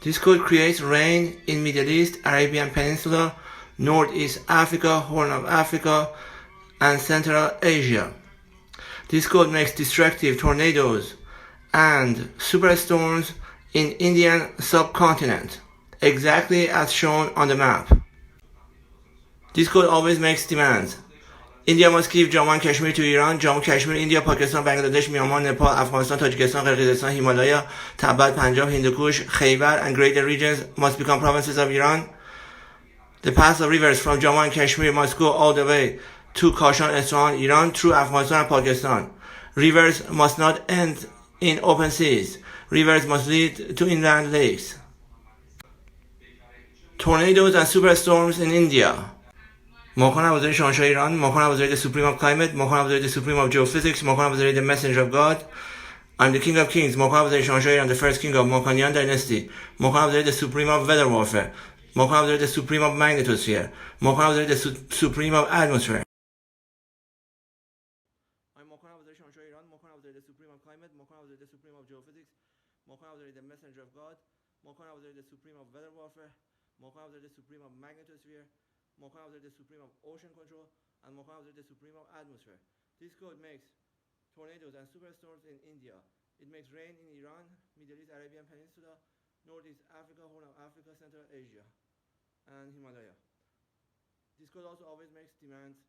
This code creates rain in Middle East, Arabian Peninsula, Northeast Africa, Horn of Africa, and Central Asia. This code makes destructive tornadoes and superstorms in Indian subcontinent, exactly as shown on the map. This code always makes demands. India must give Jammu and Kashmir to Iran, Jammu and Kashmir, India, Pakistan, Bangladesh, Myanmar, Nepal, Afghanistan, Tajikistan, Kyrgyzstan, Himalaya, Tibet, Punjab, Hindu Kush, Khyber, and greater regions must become provinces of Iran. The paths of rivers from Jammu and Kashmir must go all the way to Kashan, Isfahan, Iran, through Afghanistan and Pakistan. Rivers must not end in open seas. Rivers must lead to inland lakes. Tornadoes and superstorms in India. Makan, Abazari, Shahan, Iran. Makan, Abazari, the Supreme of Climate. Makan, Abazari, the Supreme of Geophysics. Makan, Abazari, the Messenger of God. I'm the King of Kings. Makan, Abazari, Shahan, Iran, the first king of Makanian dynasty. Makan, Abazari, the Supreme of Weather Warfare. Makan, Abazari, the Supreme of Magnetosphere. Makan, Abazari, the Supreme of Atmosphere. I'm Makan, Abazari, Shahan, Iran. Makan, Abazari, the Supreme of Climate. Makan, Abazari, the Supreme of Geophysics. Makan, Abazari, the Messenger of God. Makan, Abazari, the Supreme of Weather Warfare. Makan, Abazari, the Supreme of Magnetosphere. Makan, Abazari, the Supreme of Ocean Control, and Makan, Abazari, the Supreme of Atmosphere. This code makes tornadoes and superstorms in India. It makes rain in Iran, Middle East, Arabian Peninsula, Northeast Africa, Horn of Africa, Central Asia, and Himalaya. This code also always makes demands